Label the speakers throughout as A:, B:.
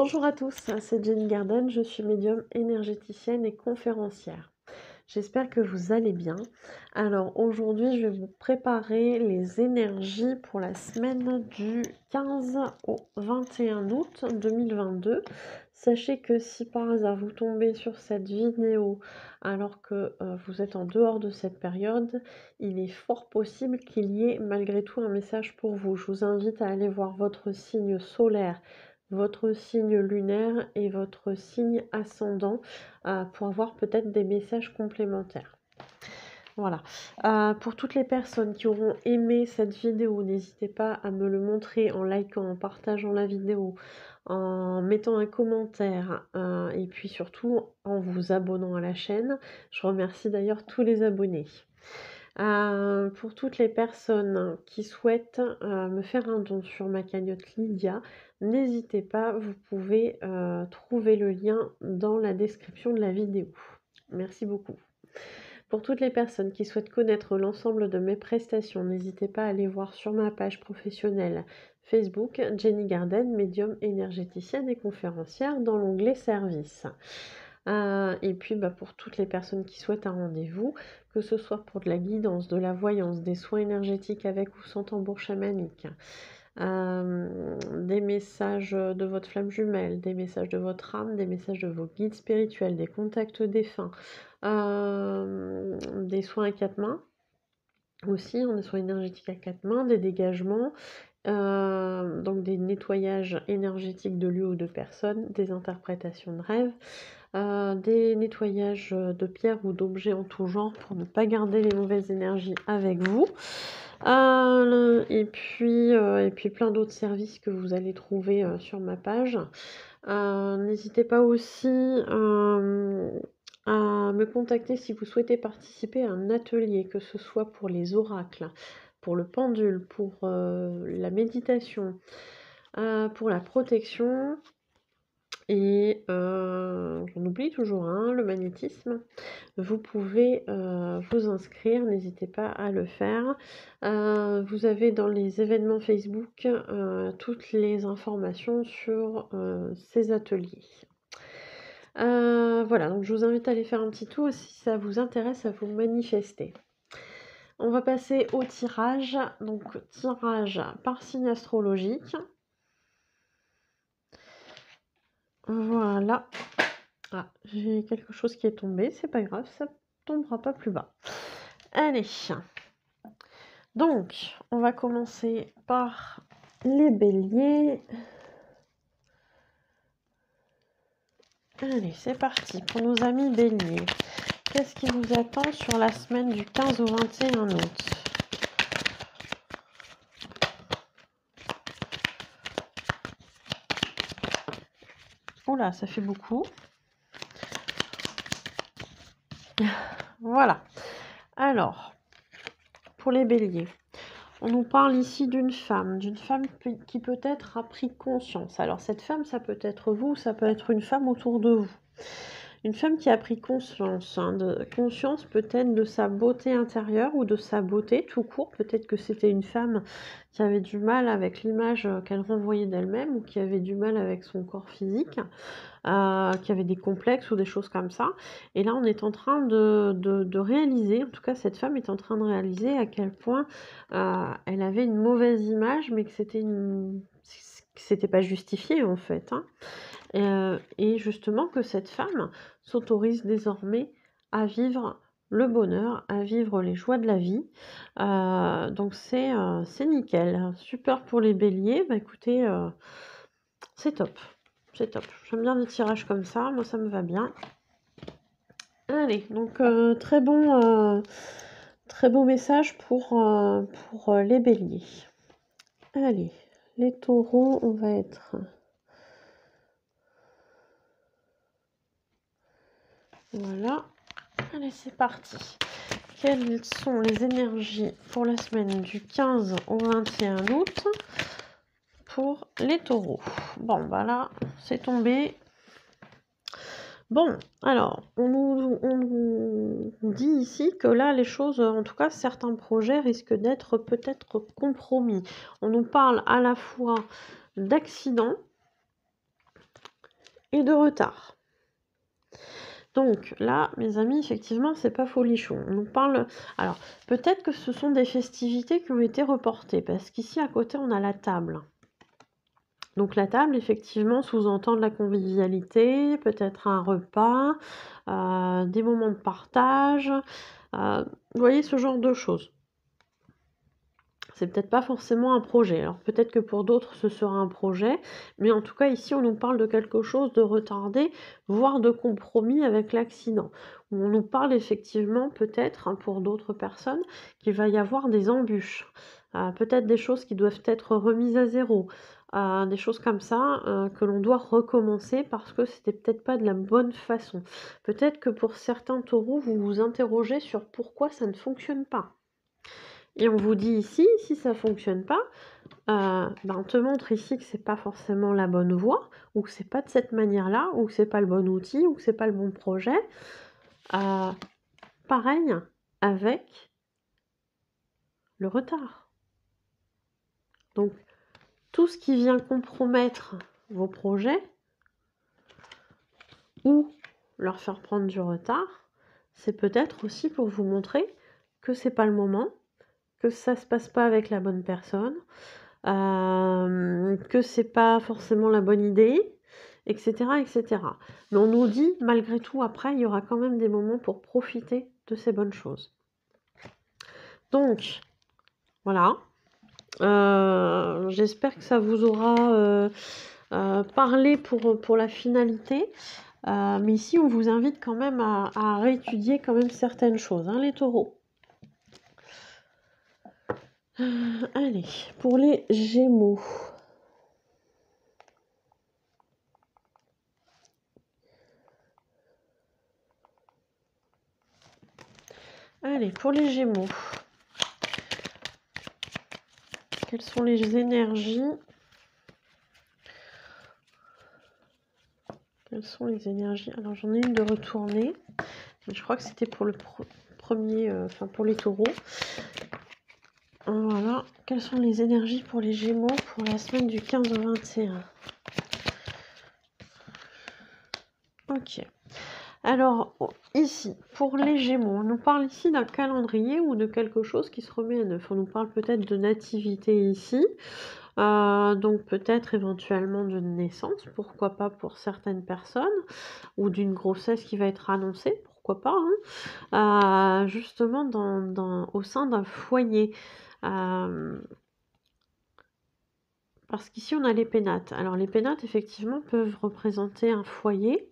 A: Bonjour à tous, c'est Jenny Garden, je suis médium énergéticienne et conférencière. J'espère que vous allez bien. Alors aujourd'hui, je vais vous préparer les énergies pour la semaine du 15 au 21 août 2022. Sachez que si par hasard vous tombez sur cette vidéo alors que vous êtes en dehors de cette période, il est fort possible qu'il y ait malgré tout un message pour vous. Je vous invite à aller voir votre signe solaire, votre signe lunaire et votre signe ascendant pour avoir peut-être des messages complémentaires. Voilà. Pour toutes les personnes qui auront aimé cette vidéo, n'hésitez pas à me le montrer en likant, en partageant la vidéo, en mettant un commentaire et puis surtout en vous abonnant à la chaîne. Je remercie d'ailleurs tous les abonnés. Pour toutes les personnes qui souhaitent me faire un don sur ma cagnotte Lydia, n'hésitez pas, vous pouvez trouver le lien dans la description de la vidéo. Merci beaucoup. Pour toutes les personnes qui souhaitent connaître l'ensemble de mes prestations, n'hésitez pas à aller voir sur ma page professionnelle Facebook Jenny Garden, médium énergéticienne et conférencière dans l'onglet service. Et puis pour toutes les personnes qui souhaitent un rendez-vous, que ce soit pour de la guidance, de la voyance, des soins énergétiques avec ou sans tambour chamanique, des messages de votre flamme jumelle, des messages de votre âme, des messages de vos guides spirituels, des contacts défunts, des soins à quatre mains aussi, des soins énergétiques à quatre mains, des dégagements, donc des nettoyages énergétiques de lieux ou de personnes, des interprétations de rêves, des nettoyages de pierres ou d'objets en tout genre pour ne pas garder les mauvaises énergies avec vous. Et puis plein d'autres services que vous allez trouver sur ma page. N'hésitez pas aussi à me contacter si vous souhaitez participer à un atelier, que ce soit pour les oracles, pour le pendule, pour la méditation, pour la protection. Et j'en oublie toujours un, le magnétisme. Vous pouvez vous inscrire, n'hésitez pas à le faire. Vous avez dans les événements Facebook toutes les informations sur ces ateliers. Voilà, donc je vous invite à aller faire un petit tour si ça vous intéresse à vous manifester. On va passer au tirage, donc tirage par signe astrologique. Voilà. Ah, j'ai quelque chose qui est tombé, c'est pas grave, ça tombera pas plus bas. Allez. Donc, on va commencer par les béliers. Allez, c'est parti pour nos amis béliers. Qu'est-ce qui vous attend sur la semaine du 15 au 21 août ? Oula, ça fait beaucoup. Voilà. Alors, pour les béliers, on nous parle ici d'une femme qui peut-être a pris conscience. Alors, cette femme, ça peut être vous, ça peut être une femme autour de vous. Une femme qui a pris conscience, conscience peut-être de sa beauté intérieure ou de sa beauté tout court. Peut-être que c'était une femme qui avait du mal avec l'image qu'elle renvoyait d'elle-même ou qui avait du mal avec son corps physique, qui avait des complexes ou des choses comme ça. Et là, on est en train de réaliser, en tout cas cette femme est en train de réaliser à quel point elle avait une mauvaise image, mais que c'était pas justifié en fait. Et justement que cette femme s'autorise désormais à vivre le bonheur, à vivre les joies de la vie. Donc c'est nickel. Super pour les béliers. Bah écoutez, c'est top. C'est top. J'aime bien des tirages comme ça. Moi, ça me va bien. Allez, donc très bon message pour les béliers. Allez, les taureaux, on va être... Voilà. Allez, c'est parti. Quelles sont les énergies pour la semaine du 15 au 21 août pour les taureaux? Bon, bah là, c'est tombé. Bon, alors, on nous dit ici que là, les choses, en tout cas, certains projets risquent d'être peut-être compromis. On nous parle à la fois d'accidents et de retard. Donc là, mes amis, effectivement, c'est pas folichon. On nous parle... Alors, peut-être que ce sont des festivités qui ont été reportées, parce qu'ici, à côté, on a la table. Donc la table, effectivement, sous-entend de la convivialité, peut-être un repas, des moments de partage, vous voyez, ce genre de choses. C'est peut-être pas forcément un projet. Alors peut-être que pour d'autres ce sera un projet, mais en tout cas ici on nous parle de quelque chose de retardé, voire de compromis avec l'accident. On nous parle effectivement peut-être, hein, pour d'autres personnes, qu'il va y avoir des embûches, peut-être des choses qui doivent être remises à zéro, des choses comme ça, que l'on doit recommencer parce que c'était peut-être pas de la bonne façon. Peut-être que pour certains taureaux, vous vous interrogez sur pourquoi ça ne fonctionne pas. Et on vous dit ici, si ça fonctionne pas, on te montre ici que c'est pas forcément la bonne voie, ou que c'est pas de cette manière-là, ou que c'est pas le bon outil, ou que c'est pas le bon projet. Pareil avec le retard. Donc, tout ce qui vient compromettre vos projets, ou leur faire prendre du retard, c'est peut-être aussi pour vous montrer que c'est pas le moment, que ça se passe pas avec la bonne personne, que c'est pas forcément la bonne idée, etc., etc. Mais on nous dit, malgré tout, après, il y aura quand même des moments pour profiter de ces bonnes choses. Donc, voilà. J'espère que ça vous aura parlé pour la finalité. Mais ici, on vous invite quand même à réétudier quand même certaines choses, hein, les taureaux. Allez, pour les Gémeaux. Allez, pour les Gémeaux. Quelles sont les énergies? Quelles sont les énergies? Alors, j'en ai une de retournée. Mais je crois que c'était pour le premier, enfin pour les taureaux. Voilà. Quelles sont les énergies pour les Gémeaux pour la semaine du 15 au 21? Ok. Alors, ici, pour les Gémeaux, on nous parle ici d'un calendrier ou de quelque chose qui se remet à neuf. On nous parle peut-être de nativité ici. Donc peut-être éventuellement d'une naissance, pourquoi pas pour certaines personnes, ou d'une grossesse qui va être annoncée, pourquoi pas, hein, justement au sein d'un foyer. Parce qu'ici on a les pénates. Alors les pénates effectivement peuvent représenter un foyer,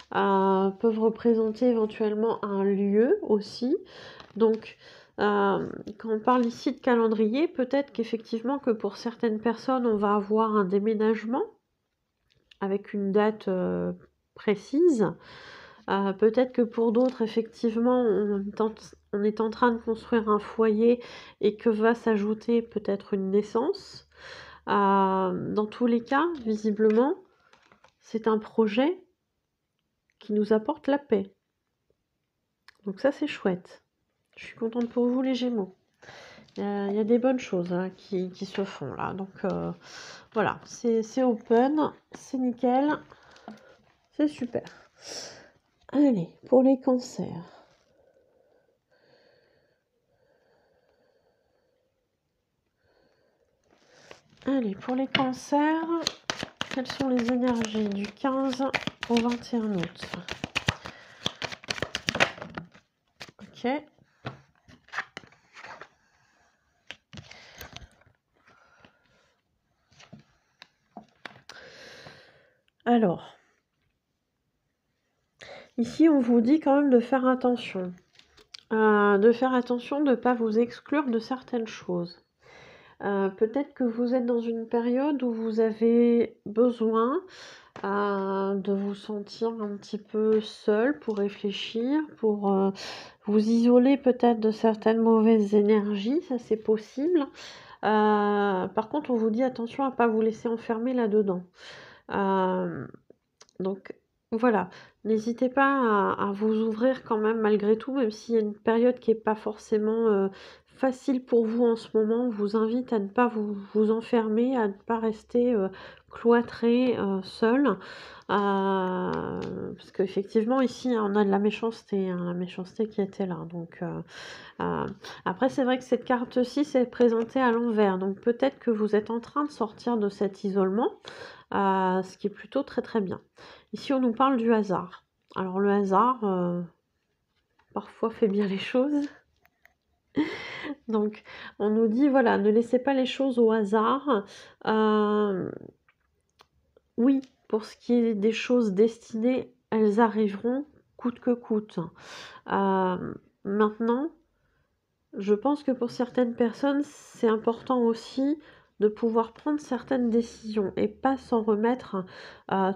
A: peuvent représenter éventuellement un lieu aussi. Donc quand on parle ici de calendrier, peut-être qu'effectivement que pour certaines personnes on va avoir un déménagement avec une date précise. Peut-être que pour d'autres, effectivement, on est en train de construire un foyer et que va s'ajouter peut-être une naissance. Dans tous les cas, visiblement, c'est un projet qui nous apporte la paix. Donc ça, c'est chouette. Je suis contente pour vous, les Gémeaux. Il y a des bonnes choses, hein, qui se font là. Donc voilà, c'est open, c'est nickel, c'est super. Allez, pour les cancers. Allez, pour les cancers, quelles sont les énergies du 15 au 21 août? Ok. Alors, ici, on vous dit quand même de faire attention. De ne pas vous exclure de certaines choses. Peut-être que vous êtes dans une période où vous avez besoin de vous sentir un petit peu seul pour réfléchir, pour vous isoler peut-être de certaines mauvaises énergies, ça c'est possible. Par contre, on vous dit attention à ne pas vous laisser enfermer là-dedans. Donc voilà, n'hésitez pas à vous ouvrir quand même malgré tout, même s'il y a une période qui n'est pas forcément facile pour vous en ce moment, vous invite à ne pas vous enfermer, à ne pas rester cloîtré, seul. Parce qu'effectivement ici, hein, on a de la méchanceté, hein, la méchanceté qui était là. Donc, après c'est vrai que cette carte-ci s'est présentée à l'envers. Donc peut-être que vous êtes en train de sortir de cet isolement, ce qui est plutôt très très bien. Ici on nous parle du hasard. Alors le hasard, parfois fait bien les choses. Donc, on nous dit, voilà, ne laissez pas les choses au hasard. Oui, pour ce qui est des choses destinées, elles arriveront coûte que coûte. Maintenant, je pense que pour certaines personnes, c'est important aussi de pouvoir prendre certaines décisions et pas s'en remettre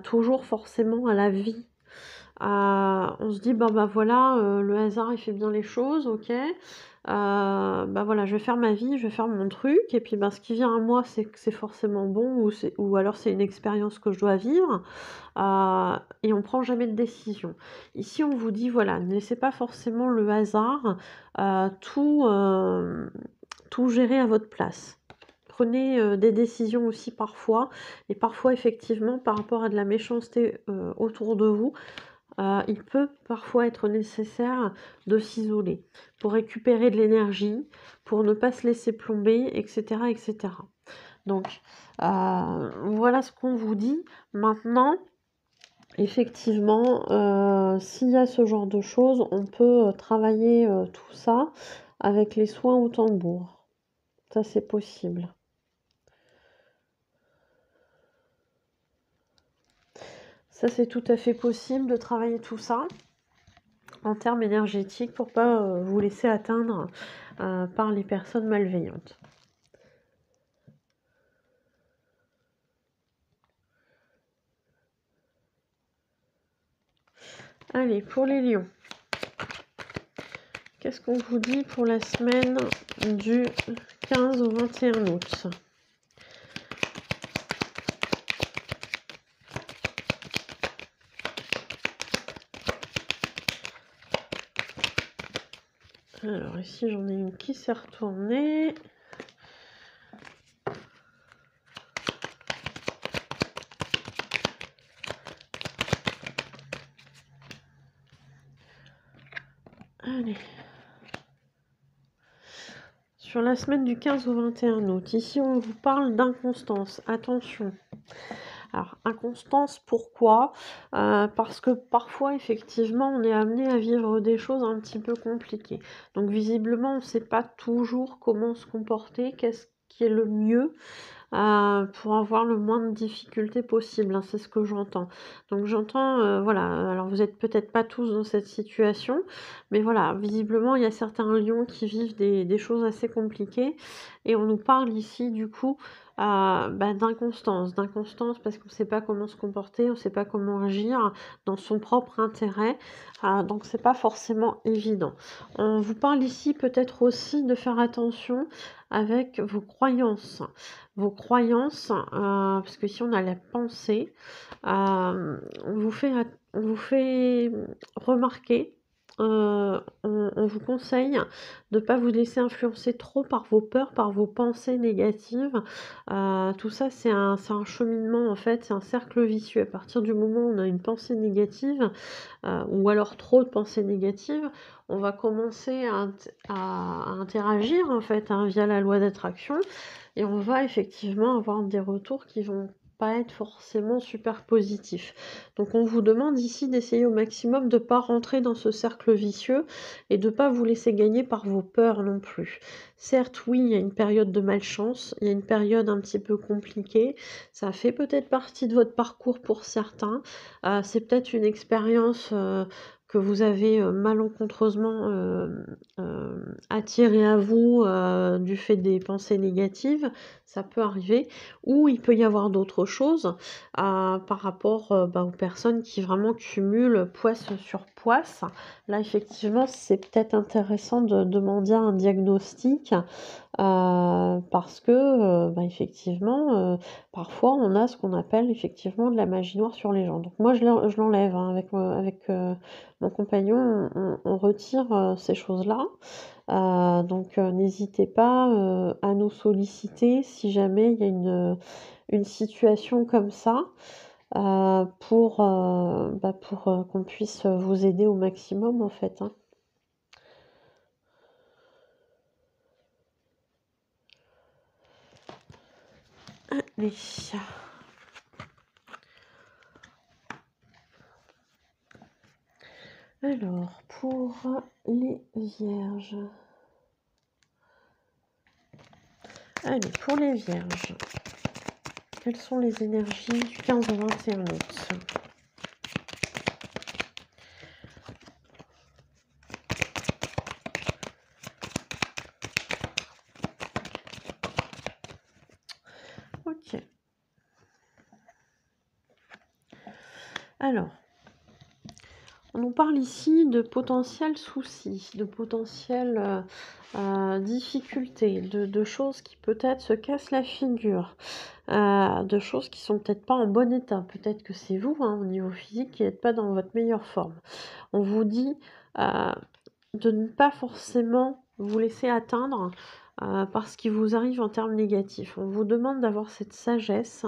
A: toujours forcément à la vie. On se dit, bah voilà, le hasard il fait bien les choses, ok. Bah voilà, je vais faire ma vie, je vais faire mon truc, et puis bah, ce qui vient à moi, c'est que c'est forcément bon, ou alors c'est une expérience que je dois vivre, et on prend jamais de décision. Ici, on vous dit, voilà, ne laissez pas forcément le hasard tout gérer à votre place. Prenez des décisions aussi parfois, et parfois effectivement par rapport à de la méchanceté autour de vous, il peut parfois être nécessaire de s'isoler pour récupérer de l'énergie, pour ne pas se laisser plomber, etc. etc. Donc, voilà ce qu'on vous dit. Maintenant, effectivement, s'il y a ce genre de choses, on peut travailler tout ça avec les soins au tambour. Ça, c'est possible. Ça, c'est tout à fait possible de travailler tout ça en termes énergétiques pour pas vous laisser atteindre par les personnes malveillantes. Allez, pour les lions, qu'est-ce qu'on vous dit pour la semaine du 15 au 21 août ? Alors ici, j'en ai une qui s'est retournée. Allez. Sur la semaine du 15 au 21 août, ici on vous parle d'inconstance. Attention. Alors, inconstance, pourquoi ? Parce que parfois, effectivement, on est amené à vivre des choses un petit peu compliquées. Donc, visiblement, on ne sait pas toujours comment se comporter, qu'est-ce qui est le mieux pour avoir le moins de difficultés possible, hein, c'est ce que j'entends. Donc j'entends, voilà, alors vous n'êtes peut-être pas tous dans cette situation, mais voilà, visiblement il y a certains lions qui vivent des choses assez compliquées, et on nous parle ici du coup d'inconstance parce qu'on ne sait pas comment se comporter, on ne sait pas comment agir dans son propre intérêt, donc c'est pas forcément évident. On vous parle ici peut-être aussi de faire attention avec vos croyances. Vos croyances, parce que si on a la pensée, on vous fait remarquer, on vous conseille de ne pas vous laisser influencer trop par vos peurs, par vos pensées négatives. Tout ça, c'est un cheminement, en fait, c'est un cercle vicieux. À partir du moment où on a une pensée négative, ou alors trop de pensées négatives, on va commencer à interagir, en fait, hein, via la loi d'attraction, et on va effectivement avoir des retours qui vont pas être forcément super positifs. Donc on vous demande ici d'essayer au maximum de ne pas rentrer dans ce cercle vicieux et de ne pas vous laisser gagner par vos peurs non plus. Certes, oui, il y a une période de malchance, il y a une période un petit peu compliquée, ça fait peut-être partie de votre parcours pour certains, c'est peut-être une expérience que vous avez malencontreusement attiré à vous du fait des pensées négatives, ça peut arriver, ou il peut y avoir d'autres choses par rapport aux personnes qui vraiment cumulent poisse sur poisse. Là, effectivement, c'est peut-être intéressant de demander un diagnostic parce que, effectivement, parfois, on a ce qu'on appelle effectivement de la magie noire sur les gens. Donc moi, je l'enlève, hein, avec mon compagnon, on retire ces choses-là. Donc n'hésitez pas à nous solliciter si jamais il y a une situation comme ça, pour qu'on puisse vous aider au maximum en fait, hein. Allez. Alors, pour les vierges. Allez, pour les vierges. Quelles sont les énergies du 15 au 21 août? Ok. Alors, on nous parle ici de potentiels soucis, de potentielles difficultés, de choses qui peut-être se cassent la figure, de choses qui sont peut-être pas en bon état. Peut-être que c'est vous, hein, au niveau physique, qui n'êtes pas dans votre meilleure forme. On vous dit de ne pas forcément vous laisser atteindre par ce qui vous arrive en termes négatifs. On vous demande d'avoir cette sagesse,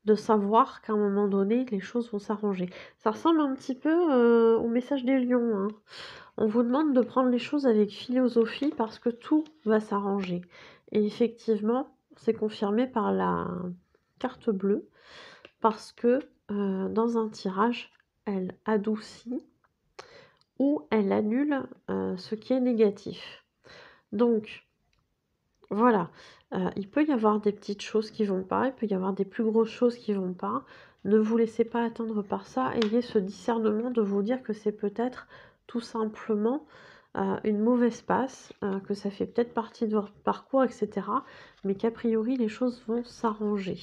A: de savoir qu'à un moment donné, les choses vont s'arranger. Ça ressemble un petit peu au message des lions, hein. On vous demande de prendre les choses avec philosophie parce que tout va s'arranger. Et effectivement, c'est confirmé par la carte bleue parce que dans un tirage, elle adoucit ou elle annule ce qui est négatif. Donc, voilà, il peut y avoir des petites choses qui vont pas, il peut y avoir des plus grosses choses qui vont pas. Ne vous laissez pas atteindre par ça. Ayez ce discernement de vous dire que c'est peut-être tout simplement une mauvaise passe, que ça fait peut-être partie de votre parcours, etc. Mais qu'a priori, les choses vont s'arranger.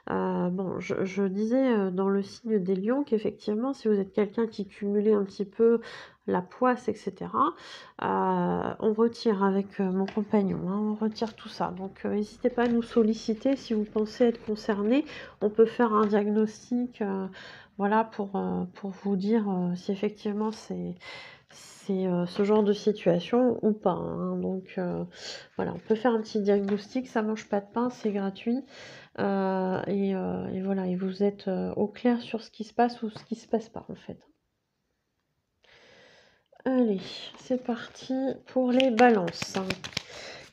A: Bon, je disais dans le signe des lions qu'effectivement, si vous êtes quelqu'un qui cumulait un petit peu la poisse, etc., on retire avec mon compagnon, hein, on retire tout ça. Donc, n'hésitez pas à nous solliciter si vous pensez être concerné. On peut faire un diagnostic, voilà, pour vous dire si effectivement c'est ce genre de situation ou pas, hein. Donc, voilà, on peut faire un petit diagnostic, ça mange pas de pain, c'est gratuit. Et voilà, et vous êtes au clair sur ce qui se passe ou ce qui se passe pas, en fait. Allez, c'est parti pour les balances.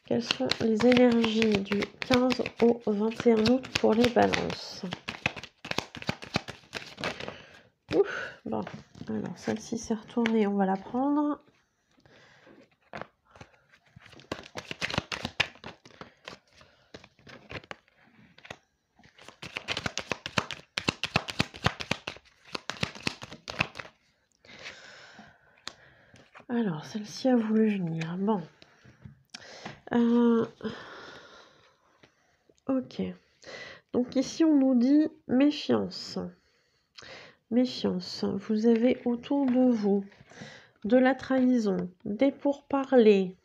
A: Quelles sont les énergies du 15 au 21 août pour les balances? Ouf, bon, alors celle-ci s'est retournée, on va la prendre. Alors, celle-ci a voulu venir. Bon. Ok. Donc ici, on nous dit méfiance. Méfiance. Vous avez autour de vous de la trahison, des pourparlers,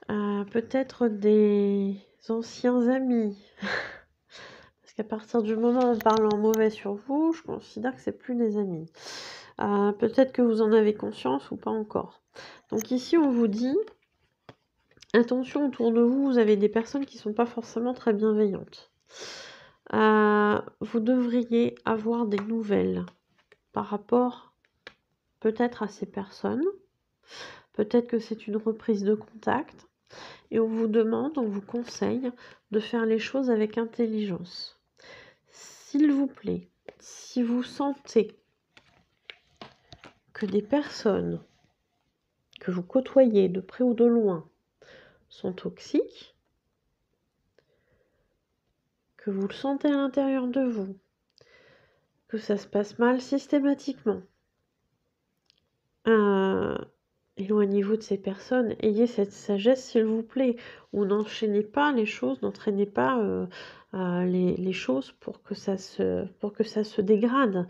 A: peut-être des anciens amis. Parce qu'à partir du moment où on parle en mauvais sur vous, je considère que c'est plus des amis. Peut-être que vous en avez conscience ou pas encore. Donc ici, on vous dit, attention, autour de vous, vous avez des personnes qui ne sont pas forcément très bienveillantes. Vous devriez avoir des nouvelles par rapport peut-être à ces personnes. Peut-être que c'est une reprise de contact. Et on vous demande, on vous conseille de faire les choses avec intelligence. S'il vous plaît, si vous sentez que des personnes que vous côtoyez de près ou de loin sont toxiques, que vous le sentez à l'intérieur de vous, que ça se passe mal systématiquement, éloignez-vous de ces personnes, ayez cette sagesse s'il vous plaît, ou n'enchaînez pas les choses, n'entraînez pas les choses pour que ça se dégrade.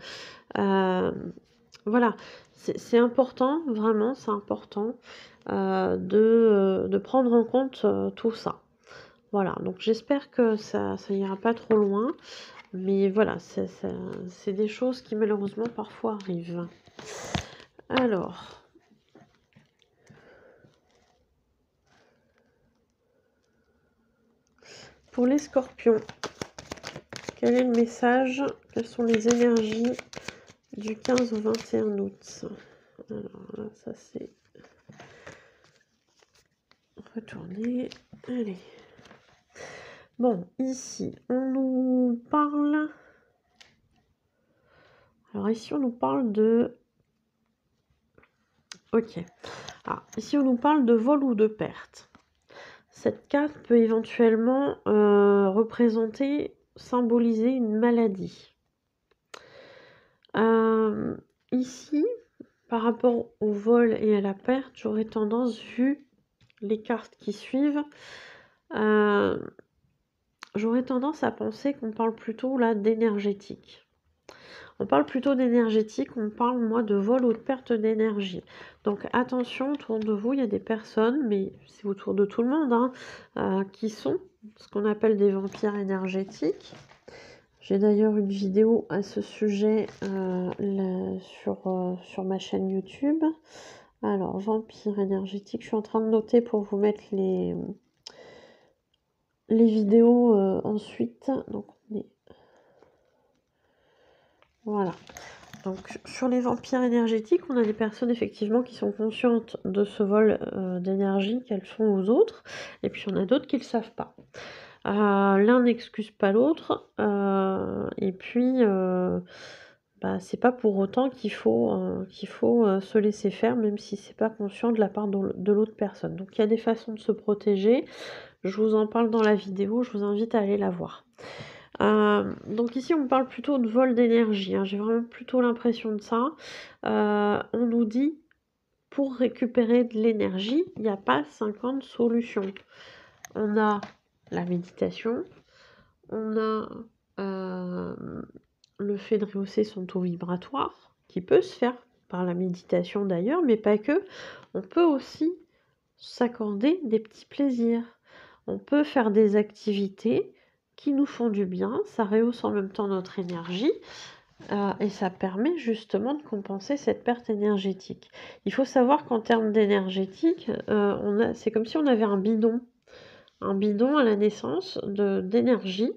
A: Voilà, c'est important, vraiment c'est important de prendre en compte tout ça. Voilà, donc j'espère que ça ira pas trop loin, mais voilà, c'est des choses qui malheureusement parfois arrivent. Alors, Pour les scorpions, quel est le message? Quelles sont les énergies du 15 au 21 août? Alors là, ça c'est retourné. Allez. Bon, ici, on nous parle... Alors ici, on nous parle de... Ok. Alors, ici, on nous parle de vol ou de perte. Cette carte peut éventuellement représenter, symboliser une maladie. Ici, par rapport au vol et à la perte, j'aurais tendance, vu les cartes qui suivent, j'aurais tendance à penser qu'on parle plutôt là d'énergétique. On parle plutôt d'énergétique, on parle moi de vol ou de perte d'énergie. Donc attention, autour de vous, il y a des personnes, mais c'est autour de tout le monde, hein, qui sont ce qu'on appelle des vampires énergétiques. J'ai d'ailleurs une vidéo à ce sujet sur ma chaîne YouTube. Alors, vampire énergétique, je suis en train de noter pour vous mettre les vidéos ensuite. Donc, voilà. Donc, sur les vampires énergétiques, on a des personnes effectivement qui sont conscientes de ce vol d'énergie qu'elles font aux autres. Et puis, on a d'autres qui ne le savent pas. L'un n'excuse pas l'autre. Et puis... c'est pas pour autant qu'il faut se laisser faire, même si c'est pas conscient de la part de l'autre personne. Donc il y a des façons de se protéger. Je vous en parle dans la vidéo, je vous invite à aller la voir. Donc ici on parle plutôt de vol d'énergie, hein. J'ai vraiment plutôt l'impression de ça. On nous dit, pour récupérer de l'énergie, il n'y a pas 50 solutions. On a la méditation, on a le fait de rehausser son taux vibratoire, qui peut se faire par la méditation d'ailleurs, mais pas que. On peut aussi s'accorder des petits plaisirs. On peut faire des activités qui nous font du bien, ça rehausse en même temps notre énergie, et ça permet justement de compenser cette perte énergétique. Il faut savoir qu'en termes d'énergétique, c'est comme si on avait un bidon à la naissance d'énergie.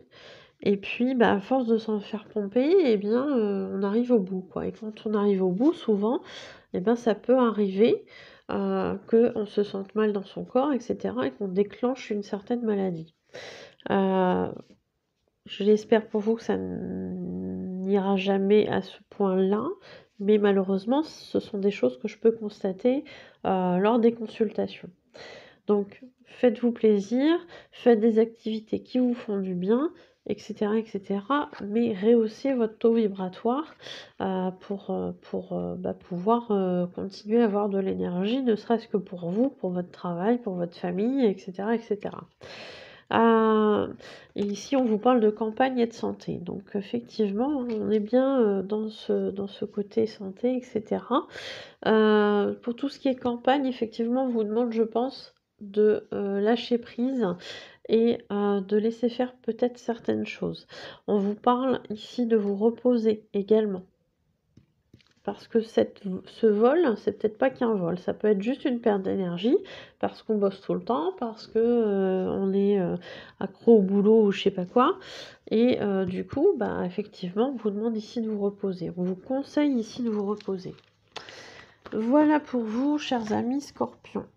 A: Et puis, à force de s'en faire pomper, eh bien, on arrive au bout, quoi. Et quand on arrive au bout, souvent, eh bien, ça peut arriver qu'on se sente mal dans son corps, etc., et qu'on déclenche une certaine maladie. Je l'espère pour vous que ça n'ira jamais à ce point-là, mais malheureusement, ce sont des choses que je peux constater lors des consultations. Donc, faites-vous plaisir, faites des activités qui vous font du bien, etc., etc. Mais rehaussez votre taux vibratoire pour pouvoir continuer à avoir de l'énergie, ne serait-ce que pour vous, pour votre travail, pour votre famille, etc., etc. Et ici, on vous parle de campagne et de santé. Donc, effectivement, on est bien dans ce côté santé, etc. Pour tout ce qui est campagne, effectivement, on vous demande, je pense, de lâcher prise et de laisser faire peut-être certaines choses. On vous parle ici de vous reposer également. Parce que ce vol, c'est peut-être pas qu'un vol, ça peut être juste une perte d'énergie, parce qu'on bosse tout le temps, parce que on est accro au boulot ou je sais pas quoi. Et du coup, effectivement, on vous demande ici de vous reposer. On vous conseille ici de vous reposer. Voilà pour vous, chers amis Scorpions.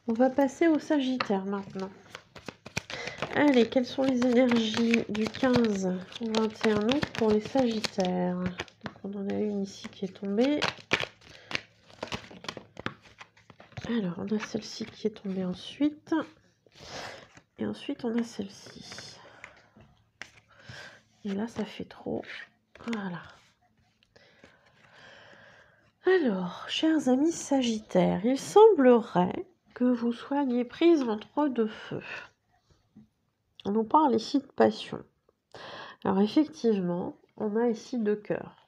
A: On va passer au Sagittaire maintenant. Allez, quelles sont les énergies du 15 au 21 août pour les Sagittaires? Donc on en a une ici qui est tombée. Alors, on a celle-ci qui est tombée ensuite. Et ensuite, on a celle-ci. Et là, ça fait trop. Voilà. Alors, chers amis Sagittaires, il semblerait que vous soyez prise entre deux feux. On nous parle ici de passion. Alors effectivement, on a ici deux cœurs.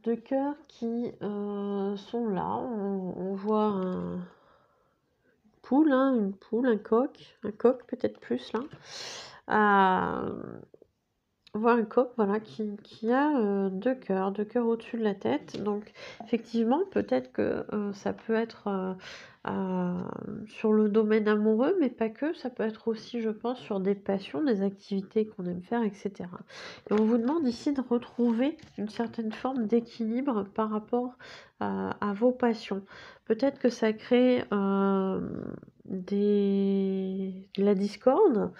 A: Deux cœurs qui sont là. On voit une poule, un coq peut-être plus là. vois un coq, voilà, qui a 2 cœurs au-dessus de la tête. Donc effectivement, peut-être que, ça peut être, sur le domaine amoureux, mais pas que. Ça peut être aussi, je pense, sur des passions, des activités qu'on aime faire, et cetera. Et on vous demande ici de retrouver une certaine forme d'équilibre par rapport à vos passions. Peut-être que ça crée, de la discorde.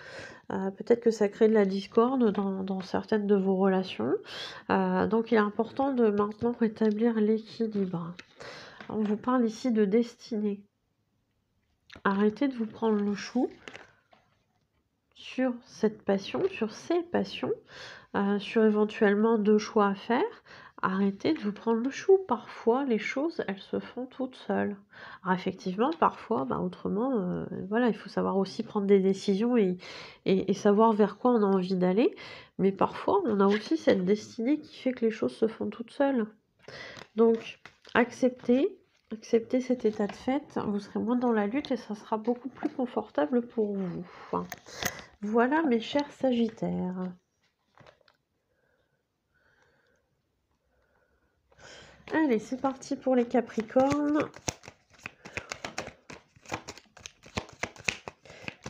A: Peut-être que ça crée de la discorde dans certaines de vos relations. Donc il est important de maintenant rétablir l'équilibre. On vous parle ici de destinée. Arrêtez de vous prendre le chou sur cette passion, sur ces passions, sur éventuellement 2 choix à faire. Arrêtez de vous prendre le chou. Parfois, les choses, elles se font toutes seules. Alors effectivement, parfois, autrement, voilà, il faut savoir aussi prendre des décisions et savoir vers quoi on a envie d'aller. Mais parfois, on a aussi cette destinée qui fait que les choses se font toutes seules. Donc, acceptez cet état de fait. Vous serez moins dans la lutte et ça sera beaucoup plus confortable pour vous. Voilà, mes chers Sagittaires. Allez, c'est parti pour les Capricornes.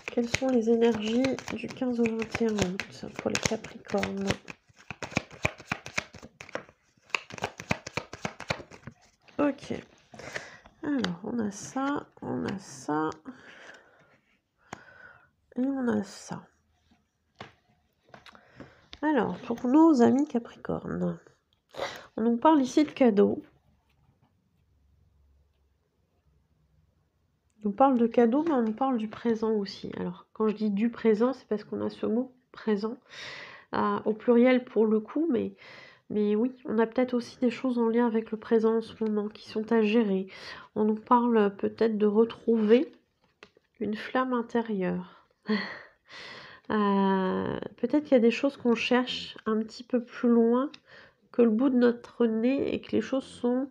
A: Quelles sont les énergies du 15 au 21 août pour les Capricornes? Ok. Alors, on a ça et on a ça. Alors, pour nos amis Capricornes, on nous parle ici de cadeaux. On nous parle de cadeaux, mais on nous parle du présent aussi. Alors, quand je dis du présent, c'est parce qu'on a ce mot présent, au pluriel pour le coup, mais oui, on a peut-être aussi des choses en lien avec le présent en ce moment qui sont à gérer. On nous parle peut-être de retrouver une flamme intérieure. Peut-être qu'il y a des choses qu'on cherche un petit peu plus loin que le bout de notre nez et que les choses sont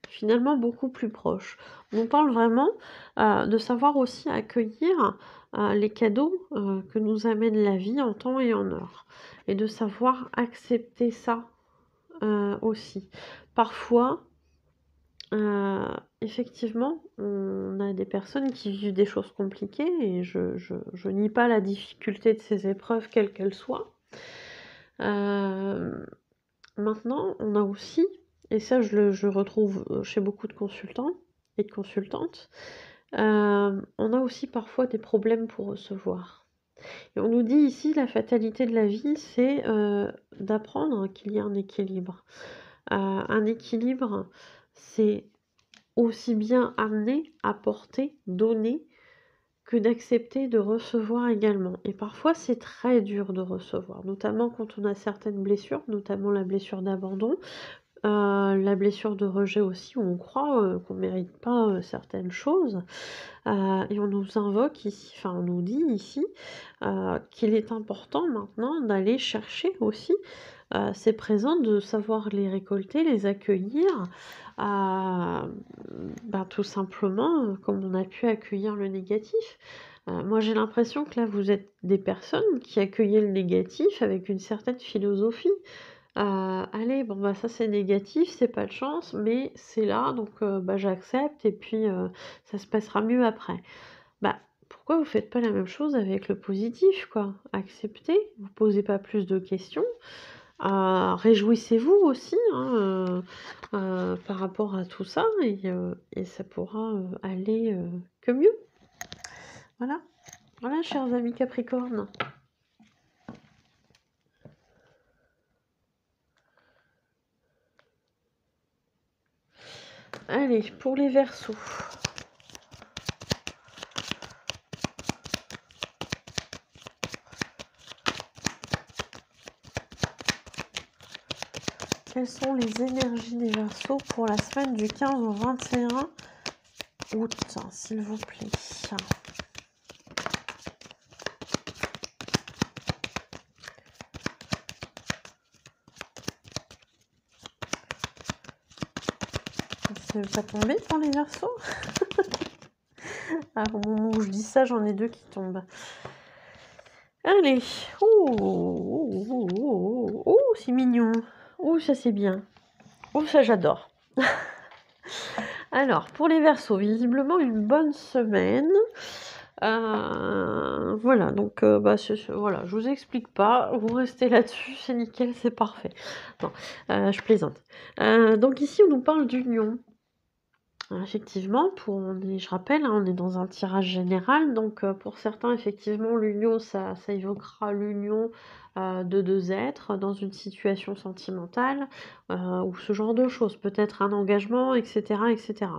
A: finalement beaucoup plus proches. On parle vraiment de savoir aussi accueillir les cadeaux que nous amène la vie en temps et en heure. Et de savoir accepter ça aussi. Parfois, effectivement, on a des personnes qui vivent des choses compliquées et je nie pas la difficulté de ces épreuves, quelles qu'elles soient. Maintenant, on a aussi, et ça je retrouve chez beaucoup de consultants et de consultantes, on a aussi parfois des problèmes pour recevoir. Et on nous dit ici, la fatalité de la vie, c'est d'apprendre qu'il y a un équilibre. Un équilibre, c'est aussi bien amener, apporter, donner, que d'accepter de recevoir également. Et parfois, c'est très dur de recevoir, notamment quand on a certaines blessures, notamment la blessure d'abandon, la blessure de rejet aussi, où on croit qu'on ne mérite pas certaines choses. Et on nous invoque ici, enfin on nous dit ici, qu'il est important maintenant d'aller chercher aussi ces présents, de savoir les récolter, les accueillir, tout simplement comme on a pu accueillir le négatif. Moi j'ai l'impression que là vous êtes des personnes qui accueillez le négatif avec une certaine philosophie. Allez, bon ça c'est négatif, c'est pas de chance, mais c'est là, donc j'accepte et puis ça se passera mieux après. Pourquoi vous faites pas la même chose avec le positif, quoi? Acceptez, vous posez pas plus de questions. Réjouissez-vous aussi par rapport à tout ça et ça pourra aller que mieux. Voilà, voilà, chers amis Capricorne. Allez, pour les Verseaux. Quelles sont les énergies des Verseaux pour la semaine du 15 au 21 août, s'il vous plaît? C'est pas tombé pour les Verseaux? Au moment où je dis ça, j'en ai 2 qui tombent. Allez. c'est mignon. Ouh, ça c'est bien. Ouh, ça j'adore. Alors, pour les Verseaux, visiblement une bonne semaine. Voilà, donc bah, voilà, je vous explique pas, vous restez là-dessus, c'est nickel, c'est parfait. Non, je plaisante. Donc ici, on nous parle d'union. Effectivement, je rappelle, hein, on est dans un tirage général, donc pour certains, effectivement, l'union, ça évoquera l'union de deux êtres dans une situation sentimentale, ou ce genre de choses, peut-être un engagement, etc., etc.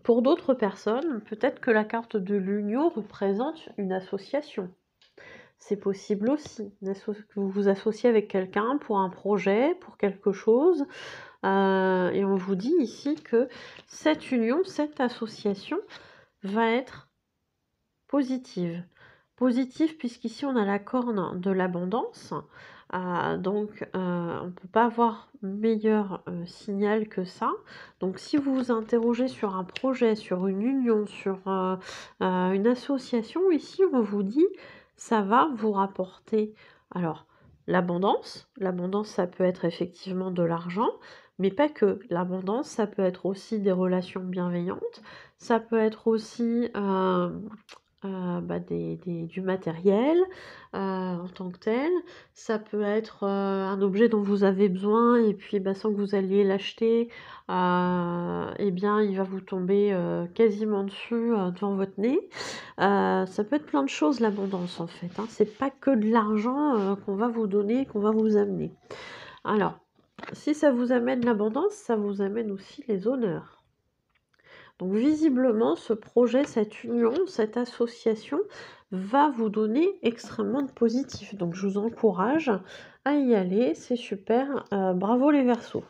A: Pour d'autres personnes, peut-être que la carte de l'union représente une association. C'est possible aussi, que vous vous associez avec quelqu'un pour un projet, pour quelque chose, et on vous dit ici que cette union, cette association va être positive. Positive puisqu'ici on a la corne de l'abondance, donc on ne peut pas avoir meilleur signal que ça. Donc si vous vous interrogez sur un projet, sur une union, sur une association, ici on vous dit ça va vous rapporter alors l'abondance. L'abondance, ça peut être effectivement de l'argent, mais pas que. L'abondance, ça peut être aussi des relations bienveillantes, ça peut être aussi bah, du matériel en tant que tel. Ça peut être un objet dont vous avez besoin et puis bah, sans que vous alliez l'acheter, eh bien il va vous tomber quasiment dessus devant votre nez. Ça peut être plein de choses l'abondance en fait, hein. C'est pas que de l'argent qu'on va vous donner, qu'on va vous amener. Alors, si ça vous amène l'abondance, ça vous amène aussi les honneurs. Donc visiblement, ce projet, cette union, cette association va vous donner extrêmement de positif. Donc je vous encourage à y aller, c'est super. Bravo les Verseaux.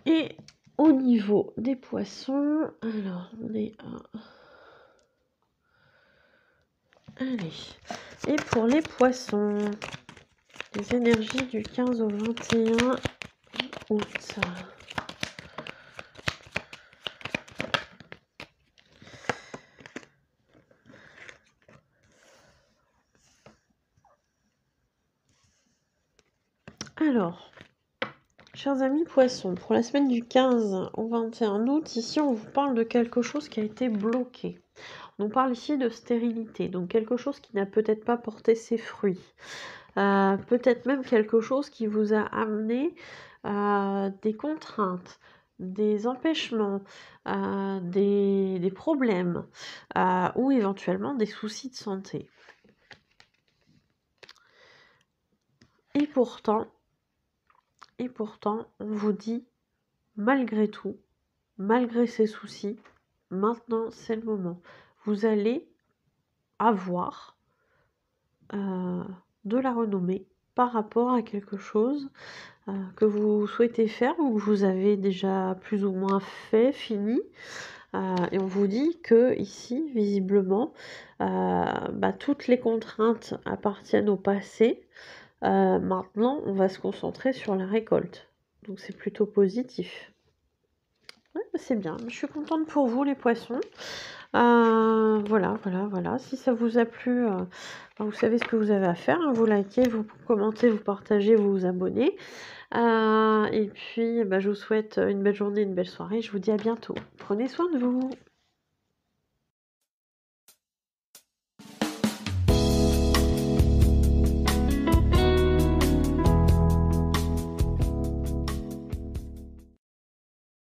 A: Et au niveau des poissons, alors on est à... Allez. Et pour les poissons, les énergies du 15 au 21 août. Alors, chers amis poissons, pour la semaine du 15 au 21 août, ici on vous parle de quelque chose qui a été bloqué. On parle ici de stérilité, donc quelque chose qui n'a peut-être pas porté ses fruits. Peut-être même quelque chose qui vous a amené des contraintes, des empêchements, des problèmes ou éventuellement des soucis de santé. Et pourtant, on vous dit, malgré tout, malgré ces soucis, maintenant c'est le moment. Vous allez avoir de la renommée par rapport à quelque chose que vous souhaitez faire ou que vous avez déjà plus ou moins fait, fini. Et on vous dit que ici, visiblement, bah, toutes les contraintes appartiennent au passé. Maintenant, on va se concentrer sur la récolte. Donc c'est plutôt positif. Ouais, c'est bien. Je suis contente pour vous, les poissons. Voilà. Si ça vous a plu, vous savez ce que vous avez à faire, hein. Vous likez, vous commentez, vous partagez, vous vous abonnez. Et puis, je vous souhaite une belle journée, une belle soirée. Je vous dis à bientôt. Prenez soin de vous.